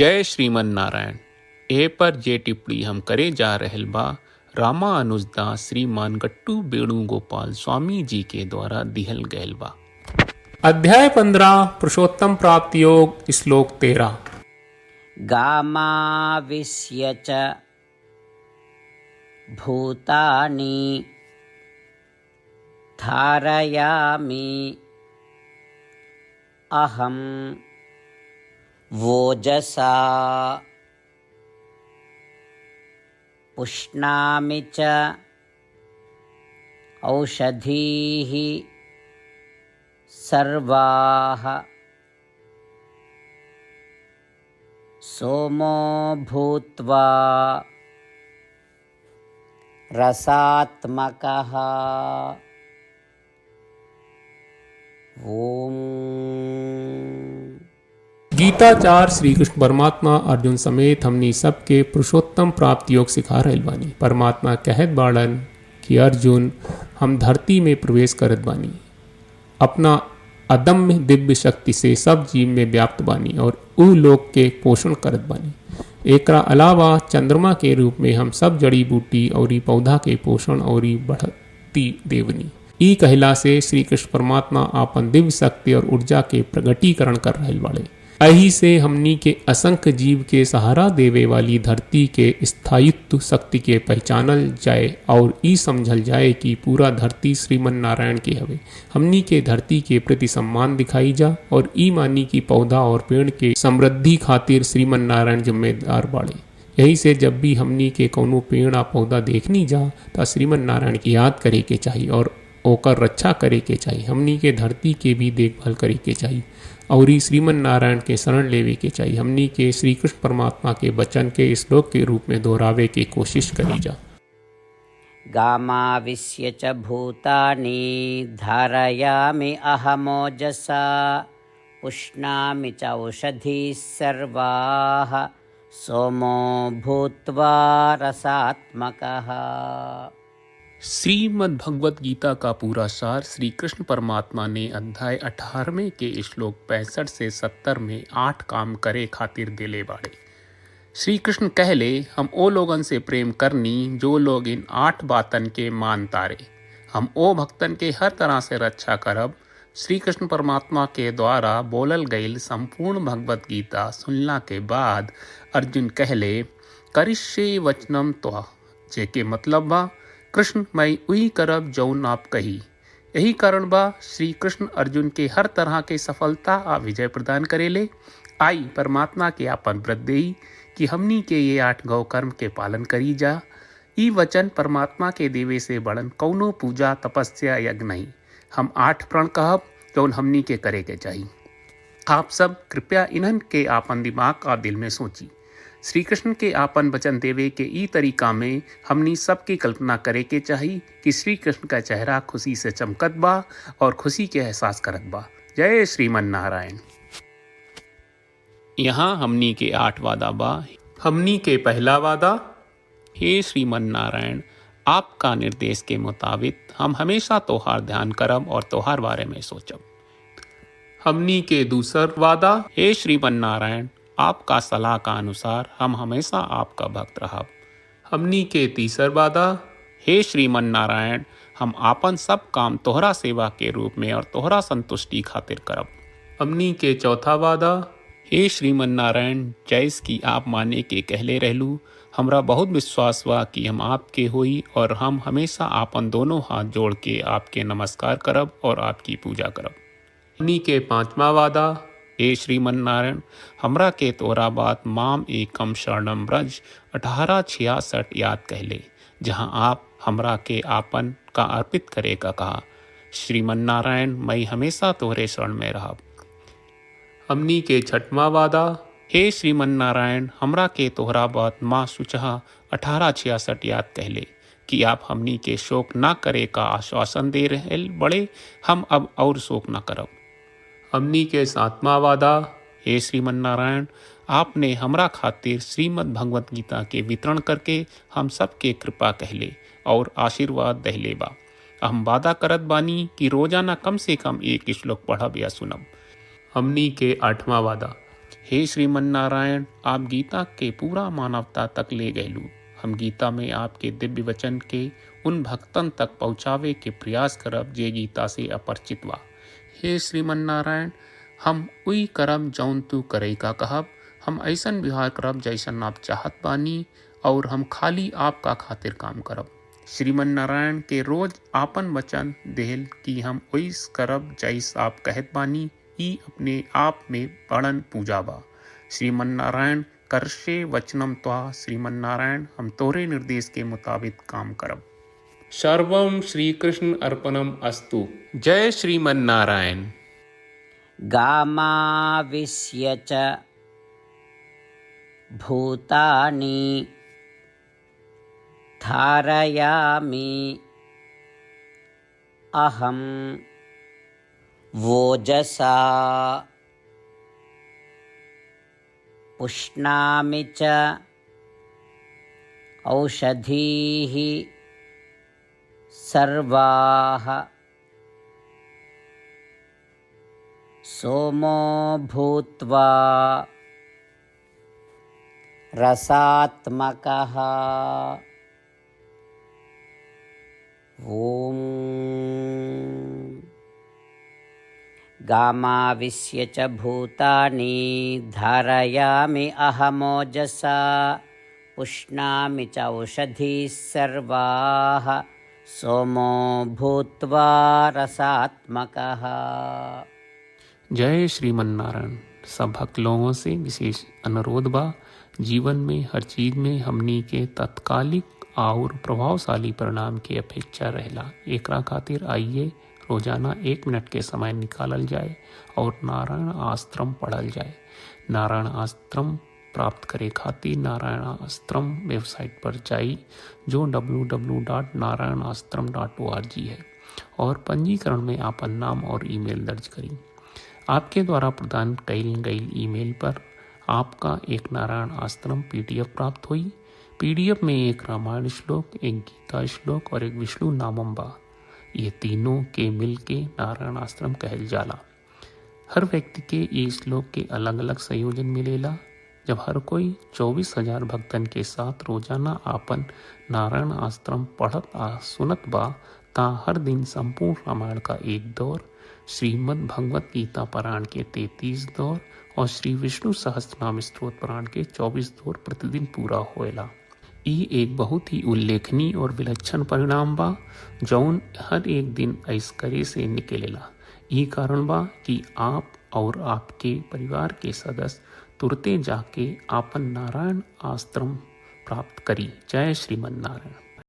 जय श्रीमन नारायण। ए पर जे टिप्पणी हम करे जा रहल बा रामानुजदास श्रीमान गट्टू वेणुगोपाल स्वामी जी के द्वारा दिहल गयल बा। अध्याय 15 पुरुषोत्तम प्राप्ति योग श्लोक 13। गामाविश्य च भूतानि धारयामि अहं वोजसा पुष्णामि च औषधीः सर्वाः सोमो भूत्वा रसात्मकः। ओम। गीताचार श्री कृष्ण परमात्मा अर्जुन समेत हमनी सबके पुरुषोत्तम प्राप्ति योग सिखा रहल बानी। परमात्मा कहत बाड़न कि अर्जुन हम धरती में प्रवेश करत बानी, अपना अदम्य दिव्य शक्ति से सब जीव में व्याप्त बानी और उ लोक के पोषण करत बानी। एकरा अलावा चंद्रमा के रूप में हम सब जड़ी बूटी और पौधा के पोषण और बढ़ती देवनी। ई कहला से श्री कृष्ण परमात्मा आपन दिव्य शक्ति और ऊर्जा के प्रगटीकरण कर रहल बाड़े। एही से हमनी के असंख्य जीव के सहारा देवे वाली धरती के स्थायित्व शक्ति के पहचानल जाए और ई समझल जाए कि पूरा धरती श्रीमन नारायण के हवे। हमनी के धरती के प्रति सम्मान दिखाई जा और ई मानी की पौधा और पेड़ के समृद्धि खातिर श्रीमन नारायण जिम्मेदार बाड़े। यही से जब भी हमनी के कोनो पेड़ आ पौधा देखनी जा तो श्रीमन नारायण की याद करे के चाहिए और ओकर रक्षा करे के चाहिए। हमनी के धरती के भी देखभाल करे के चाहिए और श्रीमन नारायण के शरण लेवे के चाहिए। हमनी के श्री कृष्ण परमात्मा के वचन के श्लोक के रूप में दोहरावे की कोशिश करी जा। गामाविश्य च भूतानि धारयामि अहमोजसा पुष्णामि च औषधीः सर्वाः सोमो भूत्वा रसात्मकः। श्रीमद् भगवत गीता का पूरा सार श्री कृष्ण परमात्मा ने अध्याय 18वें के श्लोक 65 से 70 में 8 काम करे खातिर दिले बाड़े। श्री कृष्ण कहले हम ओ लोगन से प्रेम करनी जो लोग इन 8 बातन के मान तारे। हम ओ भक्तन के हर तरह से रक्षा करब। श्री कृष्ण परमात्मा के द्वारा बोलल गईल संपूर्ण भगवत गीता सुनला के बाद अर्जुन कहले करिष्ये वचनम त्वा, जेके मतलब बा कृष्ण मैं वही करब जौन आप कही। यही कारण बा श्री कृष्ण अर्जुन के हर तरह के सफलता आ विजय प्रदान करेले। आई परमात्मा के आपन व्रत देई कि हमनी के ये 8 गौ कर्म के पालन करी जा। ई वचन परमात्मा के देवे से बड़न कौनो पूजा तपस्या यज्ञ नहीं। हम 8 प्रण कहब जौन हमनी के करे के चाहिए। आप सब कृपया इन्हन के आपन दिमाग और दिल में सोची। श्री कृष्ण के आपन वचन देवे के ई तरीका में हमनी सबकी कल्पना करे के चाहिए कि श्री कृष्ण का चेहरा खुशी से चमकत बा और खुशी के एहसास करत बा। जय श्रीमन नारायण। यहाँ हमनी के 8 वादा बा। हमनी के पहला वादा, हे श्रीमन नारायण आपका निर्देश के मुताबिक हम हमेशा तोहार ध्यान करब और तोहार बारे में सोचब। हमनी के दूसर वादा, हे श्रीमन नारायण आपका सलाह का अनुसार हम हमेशा आपका भक्त रहब। हमनी के तीसर वादा, हे श्रीमन नारायण हम आपन सब काम तोहरा सेवा के रूप में और तोहरा संतुष्टि खातिर करब। हमनी के चौथा वादा, हे श्रीमन नारायण जैस की आप माने के कहले रहलू हमरा बहुत विश्वास बा कि हम आपके होई और हम हमेशा आपन दोनों हाथ जोड़ के आपके नमस्कार करब और आपकी पूजा करब। हमनी के पांचवा वादा, हे श्रीमन नारायण हमरा के तोरा बात माम एकम शरणम ब्रज 1866 याद कहले, जहाँ आप हमरा के आपन का अर्पित करे का कहा। श्रीमन नारायण मैं हमेशा तोहरे शरण में रहब। हमनी के छठवां वादा, हे श्रीमन नारायण हमरा के तोहरा बात माँ सुचहा 1866 याद कहले कि आप हमनी के शोक ना करे का आश्वासन दे रहे बड़े। हम अब और शोक ना करब। हमनी के सातवां वादा, हे श्रीमन नारायण आपने हमरा खातिर श्रीमद् भगवत गीता के वितरण करके हम सबके कृपा कहले और आशीर्वाद दहले बा। हम वादा करत बानी कि रोजाना कम से कम 1 श्लोक पढ़ब या सुनब। हमनी के 8वां वादा, हे श्रीमन नारायण, आप गीता के पूरा मानवता तक ले गयलू। हम गीता में आपके दिव्य वचन के उन भक्तन तक पहुँचावे के प्रयास करब जे गीता से अपरिचित बा। हे श्रीमन नारायण, हम उई करब जौन तू करे का कहब। हम ऐसन व्यवहार करब जैसन आप चाहत बानी और हम खाली आपका खातिर काम करब। श्रीमन नारायण के रोज आपन वचन देहल कि हम ओइस करब जैस आप कहत बानी, ई अपने आप में बड़न पूजा बा। श्रीमन नारायण, करशे वचनम त्वा। श्रीमन नारायण, हम तोरे निर्देश के मुताबिक काम करब। सर्वम श्री कृष्ण अर्पणम अस्तु। जय श्रीमन नारायण। गामाविश्य च भूतानि धारयामि अहं वोजसा पुष्णामि च औषधीः सर्वाः सोमो भूत्वा रसात्मकः। ॐ गामाविश्य च भूतानि धारयामि अहमोजसा पुष्णामि च औषधीः सर्वाः सोमो भूत्वा रसात्मकः। जय श्रीमन नारायण। सब भक्त लोगों से विशेष अनुरोध बा, जीवन में हर चीज में हमनी के तत्कालिक और प्रभावशाली परिणाम की अपेक्षा रहेला। एकरा खातिर आइए रोजाना 1 मिनट के समय निकालल जाए और नारायण आश्रम पढ़ल जाए। नारायण आश्रम प्राप्त करे खातिर नारायण आश्रम वेबसाइट पर जाई, जो www.narayanashram.org है, और पंजीकरण में आपन नाम और ईमेल दर्ज करी। आपके द्वारा प्रदान कईल गई ईमेल पर आपका एक नारायण आश्रम PDF प्राप्त हुई। PDF में एक रामायण श्लोक, एक गीता श्लोक और एक विष्णु नामम बा। ये तीनों के मिल के नारायण आश्रम कहल जाला। हर व्यक्ति के ये श्लोक के अलग अलग संयोजन मिलेला। जब हर कोई 24,000 भक्तन के साथ रोजाना आपन नारायण आश्रम पढ़त आ सुनत बा, ता हर दिन संपूर्ण रामायण का 1 दौर, श्रीमद् भगवत गीता पारायण के 33 दौर और श्री विष्णु सहस्त्रनाम स्तोत्र पारायण के 24 दौर प्रतिदिन पूरा होएला। ई एक बहुत ही उल्लेखनीय और विलक्षण परिणाम बा, जौन हर एक दिन ऐस करे से निकलेला। ई कारण बा कि आप और आपके परिवार के सदस्य तुरते जाके आपन नारायण आश्रम प्राप्त करी। जय श्रीमन नारायण।